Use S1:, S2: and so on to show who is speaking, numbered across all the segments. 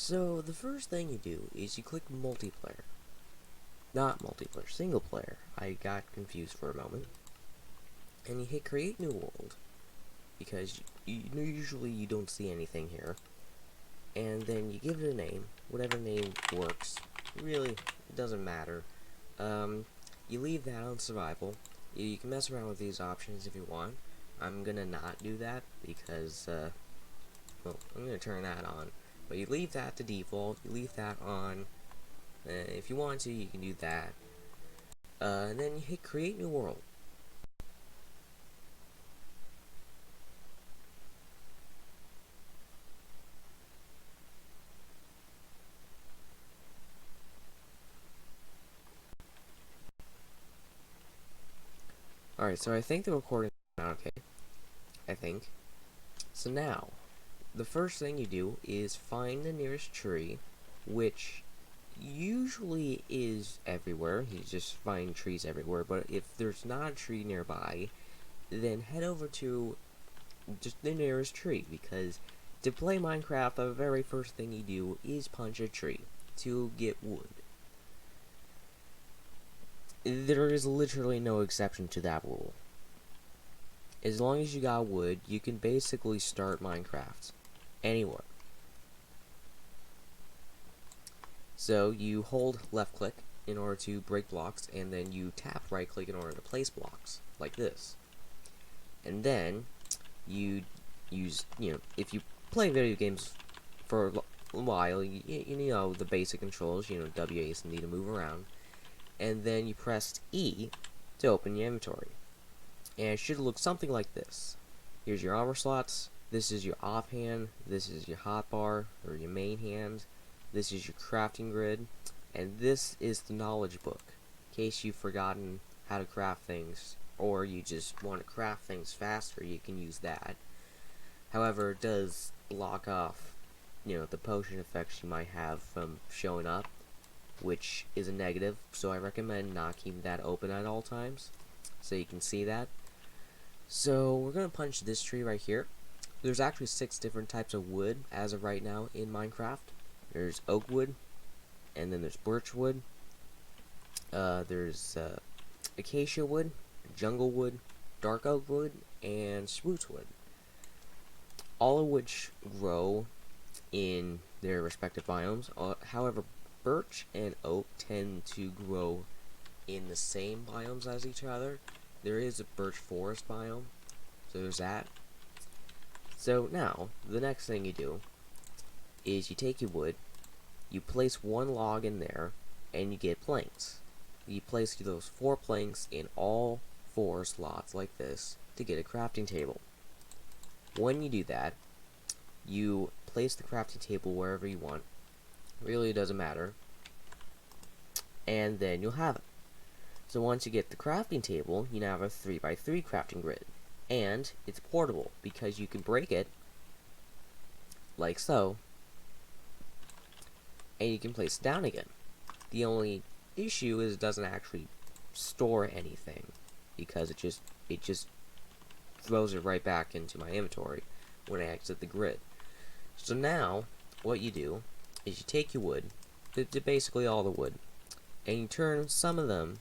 S1: So the first thing you do is you click multiplayer. Not multiplayer, single player. I got confused for a moment. And you hit create new world, because usually you don't see anything here. And then you give it a name, whatever name works. Really, it doesn't matter. You leave that on survival. You can mess around with these options if you want. I'm gonna not do that because, well, I'm gonna turn that on. But you leave that to default, you leave that on. If you want to, you can do that. And then you hit create new world. Alright, so I think the recording is not okay. I think. So now, the first thing you do is find the nearest tree, which usually is everywhere. You just find trees everywhere, but if there's not a tree nearby, then head over to just the nearest tree, because to play Minecraft, the very first thing you do is punch a tree to get wood. There is literally no exception to that rule. As long as you got wood, you can basically start Minecraft anywhere. So you hold left click in order to break blocks, and then you tap right click in order to place blocks, like this. And then you use, if you play video games for a while, you know the basic controls, W, A, and D to move around. And then you press E to open your inventory. And it should look something like this. Here's your armor slots, this is your offhand, this is your hotbar, or your main hand, this is your crafting grid, and this is the knowledge book, in case you've forgotten how to craft things, or you just want to craft things faster, you can use that. However, it does block off, the potion effects you might have from showing up, which is a negative, so I recommend not keeping that open at all times, so you can see that. So we're going to punch this tree right here. There's actually 6 different types of wood as of right now in Minecraft. There's oak wood, and then there's birch wood, there's acacia wood, jungle wood, dark oak wood, and spruce wood. All of which grow in their respective biomes. However, birch and oak tend to grow in the same biomes as each other. There is a birch forest biome, so there's that. So now, the next thing you do is you take your wood, you place 1 log in there, and you get planks. You place those 4 planks in all 4 slots like this to get a crafting table. When you do that, you place the crafting table wherever you want. Really, it doesn't matter. And then you'll have it. So once you get the crafting table, you now have a 3x3 crafting grid. And it's portable, because you can break it, like so, and you can place it down again. The only issue is it doesn't actually store anything, because it just throws it right back into my inventory when I exit the grid. So now, what you do is you take your wood, basically all the wood, and you turn some of them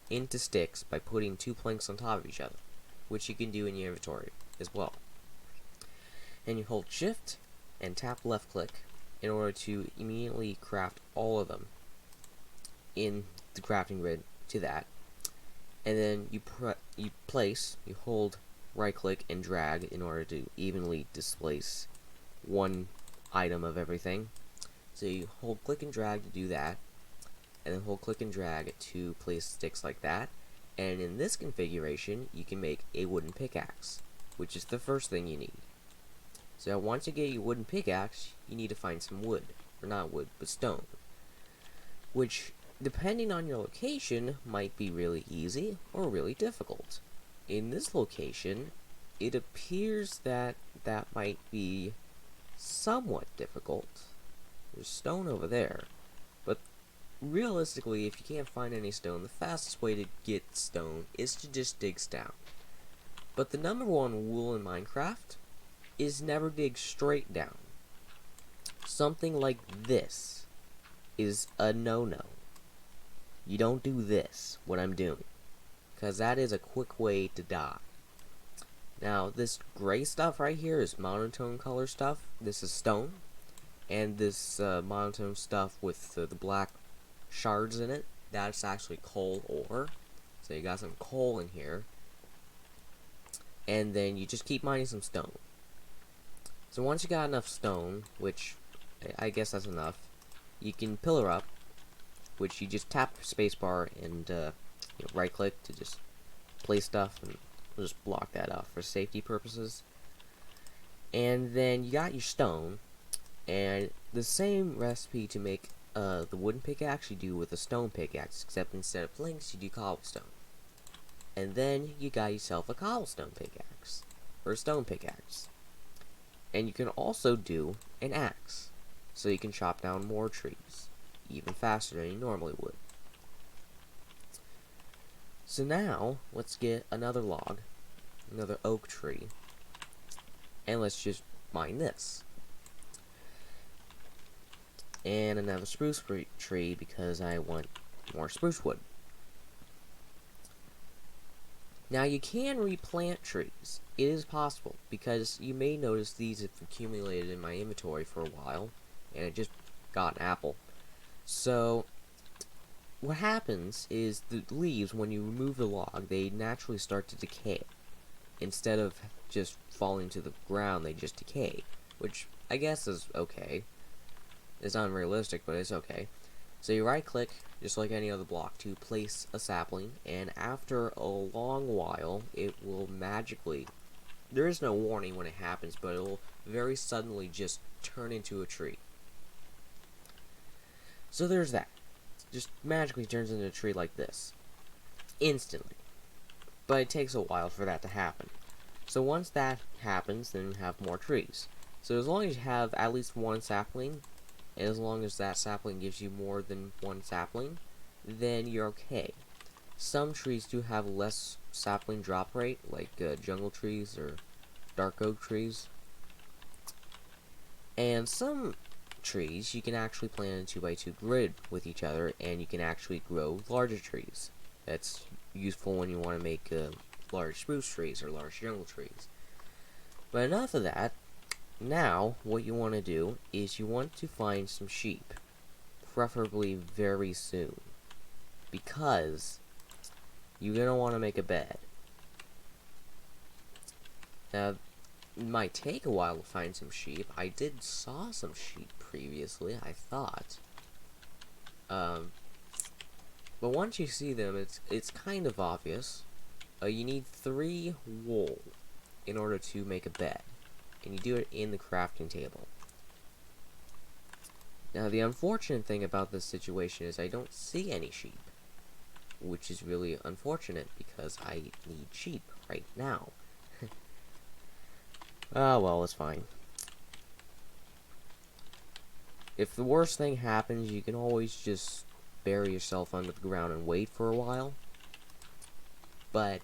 S1: into sticks by putting 2 planks on top of each other, which you can do in your inventory as well. And you hold shift and tap left click in order to immediately craft all of them in the crafting grid to that. And then you hold right click and drag in order to evenly displace 1 item of everything. So you hold click and drag to do that, and then hold click and drag to place sticks like that. And in this configuration, you can make a wooden pickaxe, which is the first thing you need. So once you get your wooden pickaxe, you need to find some wood, or not wood, but stone, which, depending on your location, might be really easy or really difficult. In this location, it appears that that might be somewhat difficult. There's stone over there, but realistically, if you can't find any stone, the fastest way to get stone is to just dig down. But the #1 rule in Minecraft is never dig straight down. something like this is a no-no. You don't do this, what I'm doing, because that is a quick way to die. Now, this gray stuff right here is monotone color stuff. This is stone. And this monotone stuff with the black shards in it, that's actually coal ore. So you got some coal in here. And then you just keep mining some stone. So once you got enough stone, which I guess that's enough, you can pillar up, which you just tap spacebar and right click to just place stuff, and we'll just block that out for safety purposes. And then you got your stone, and the same recipe to make the wooden pickaxe you do with a stone pickaxe, except instead of planks you do cobblestone. And then you got yourself a cobblestone pickaxe, or a stone pickaxe. And you can also do an axe, so you can chop down more trees, even faster than you normally would. So now, let's get another log, another oak tree, and let's just mine this. And another spruce tree, because I want more spruce wood. Now you can replant trees. It is possible, because you may notice these have accumulated in my inventory for a while, and it just got an apple. So, what happens is the leaves, when you remove the log, they naturally start to decay. Instead of just falling to the ground, they just decay, which I guess is okay. It's unrealistic, but it's okay. So you right click, just like any other block, to place a sapling, and after a long while, it will magically, there is no warning when it happens, but it will very suddenly just turn into a tree. So there's that. Just magically turns into a tree like this. Instantly. But it takes a while for that to happen. So once that happens, then you have more trees. So as long as you have at least one sapling, and as long as that sapling gives you more than one sapling, then you're okay. Some trees do have less sapling drop rate, like jungle trees or dark oak trees. And some trees you can actually plant in a 2x2 grid with each other, and you can actually grow larger trees. That's useful when you want to make large spruce trees or large jungle trees. But enough of that. Now, what you want to do is you want to find some sheep, preferably very soon, because you're going to want to make a bed. Now, it might take a while to find some sheep. I did saw some sheep previously, I thought. But once you see them, it's kind of obvious. You need 3 wool in order to make a bed. And you do it in the crafting table. Now, the unfortunate thing about this situation is I don't see any sheep, which is really unfortunate because I need sheep right now. Ah, well, it's fine. If the worst thing happens, you can always just bury yourself under the ground and wait for a while. But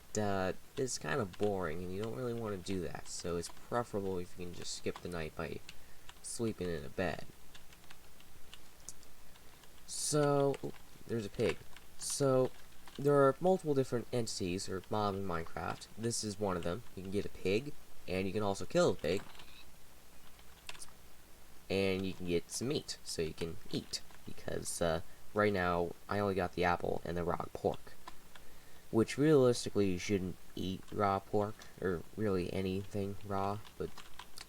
S1: it's kind of boring, and you don't really want to do that. So it's preferable if you can just skip the night by sleeping in a bed. So, there's a pig. So, there are multiple different entities, or mobs in Minecraft. This is one of them. You can get a pig, and you can also kill a pig. And you can get some meat, so you can eat. Because right now, I only got the apple and the raw pork. Which realistically you shouldn't eat raw pork, or really anything raw, but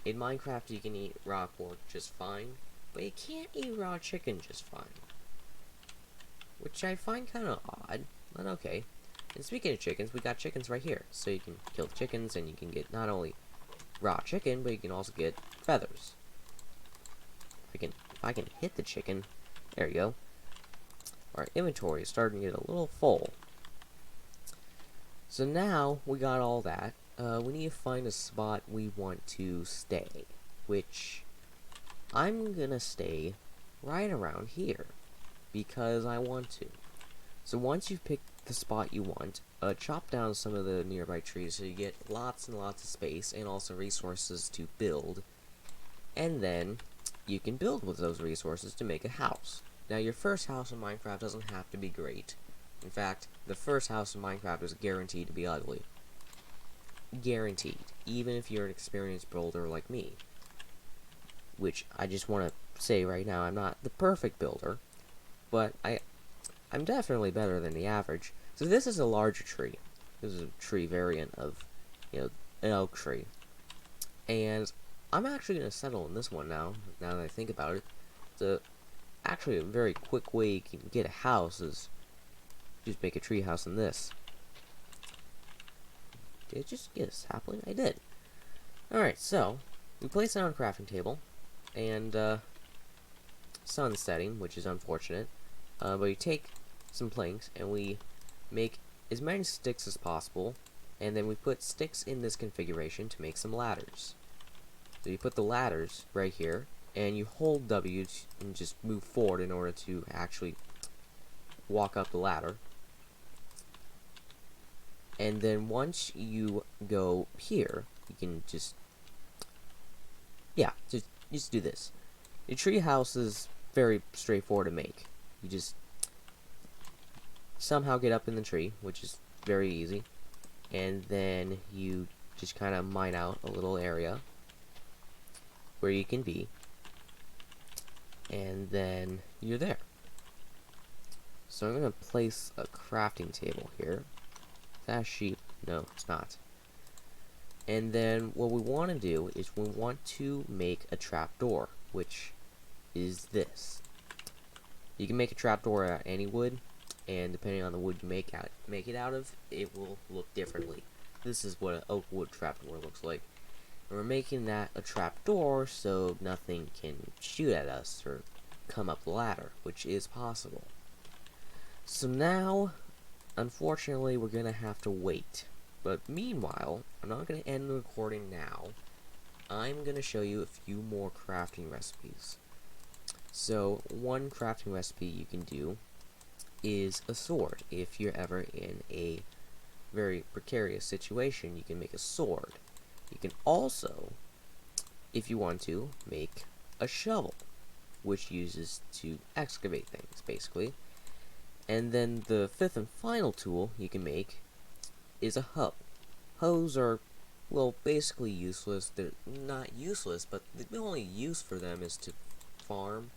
S1: in Minecraft you can eat raw pork just fine, but you can't eat raw chicken just fine. Which I find kind of odd, but okay. And speaking of chickens, we got chickens right here, so you can kill the chickens and you can get not only raw chicken, but you can also get feathers. If I can hit the chicken, there you go. Our inventory is starting to get a little full. So now we got all that, we need to find a spot we want to stay, which I'm gonna stay right around here, because I want to. So once you've picked the spot you want, chop down some of the nearby trees so you get lots and lots of space, and also resources to build, and then you can build with those resources to make a house. Now, your first house in Minecraft doesn't have to be great. In fact, the first house in Minecraft is guaranteed to be ugly. Guaranteed. Even if you're an experienced builder like me. Which, I just want to say right now, I'm not the perfect builder. But I'm definitely better than the average. So this is a larger tree. This is a tree variant of, an oak tree. And I'm actually going to settle in this one now that I think about it. Actually a very quick way you can get a house is just make a tree house in this. Did I just get a sapling? I did. Alright, so we place it on a crafting table, and sun's setting, which is unfortunate. But we take some planks and we make as many sticks as possible, and then we put sticks in this configuration to make some ladders. So you put the ladders right here, and you hold W and just move forward in order to actually walk up the ladder. And then once you go here, you can just do this. The tree house is very straightforward to make. You just somehow get up in the tree, which is very easy, and then you just kind of mine out a little area where you can be, and then you're there. So I'm going to place a crafting table here. Is that a sheep? No, it's not. And then what we want to do is we want to make a trapdoor, which is this. You can make a trapdoor out of any wood, and depending on the wood you make it out of, it will look differently. This is what an oak wood trapdoor looks like. And we're making that a trapdoor so nothing can shoot at us or come up the ladder, which is possible. So now, unfortunately, we're going to have to wait. But meanwhile, I'm not going to end the recording now. I'm going to show you a few more crafting recipes. So, one crafting recipe you can do is a sword. If you're ever in a very precarious situation, you can make a sword. You can also, if you want to, make a shovel, which uses to excavate things, basically. And then the fifth and final tool you can make is a hoe. Hoes are, well, basically useless. They're not useless, but the only use for them is to farm,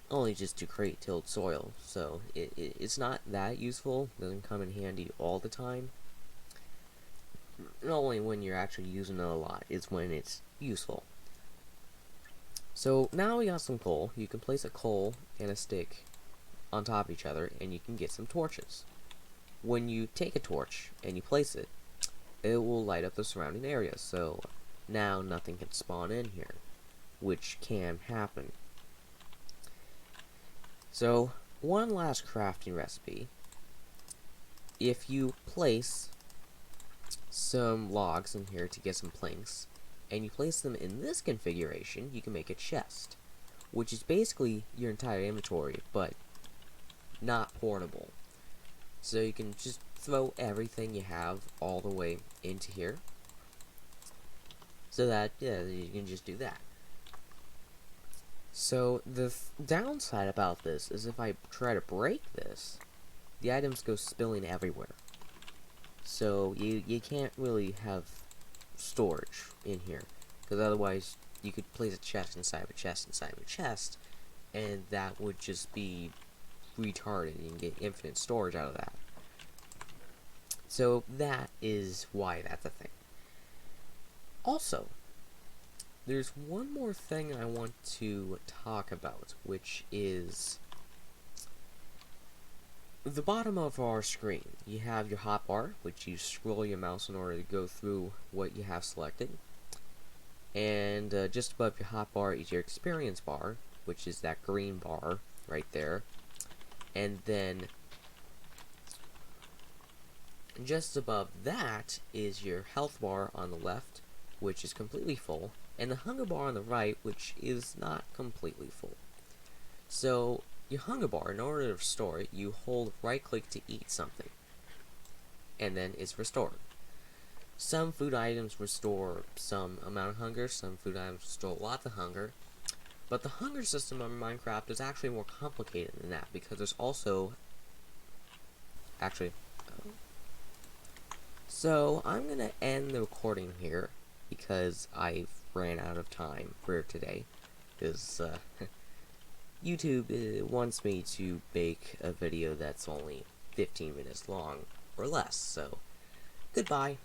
S1: only just to create tilled soil. So it's not that useful. It doesn't come in handy all the time. Only when you're actually using it a lot is when it's useful. So now we got some coal. You can place a coal and a stick on top of each other, and you can get some torches. When you take a torch and you place it, it will light up the surrounding area, so now nothing can spawn in here, which can happen. So, one last crafting recipe. If you place some logs in here to get some planks, and you place them in this configuration, you can make a chest, which is basically your entire inventory, but not portable. So you can just throw everything you have all the way into here, so that, you can just do that. So the downside about this is if I try to break this, the items go spilling everywhere. So you can't really have storage in here, because otherwise you could place a chest inside of a chest inside of a chest, and that would just be retarded. You can get infinite storage out of that. So that is why that's a thing. Also, there's one more thing I want to talk about, which is the bottom of our screen. You have your hotbar, which you scroll your mouse in order to go through what you have selected. And just above your hotbar is your experience bar, which is that green bar right there. And then just above that is your health bar on the left, which is completely full, and the hunger bar on the right, which is not completely full. So your hunger bar, in order to restore it, you hold right click to eat something, and then it's restored. Some food items restore some amount of hunger, some food items restore lots of hunger, But the hunger system of Minecraft is actually more complicated than that, because there's also... Actually... So, I'm gonna end the recording here, because I've ran out of time for today. Because, YouTube wants me to make a video that's only 15 minutes long, or less, so... Goodbye.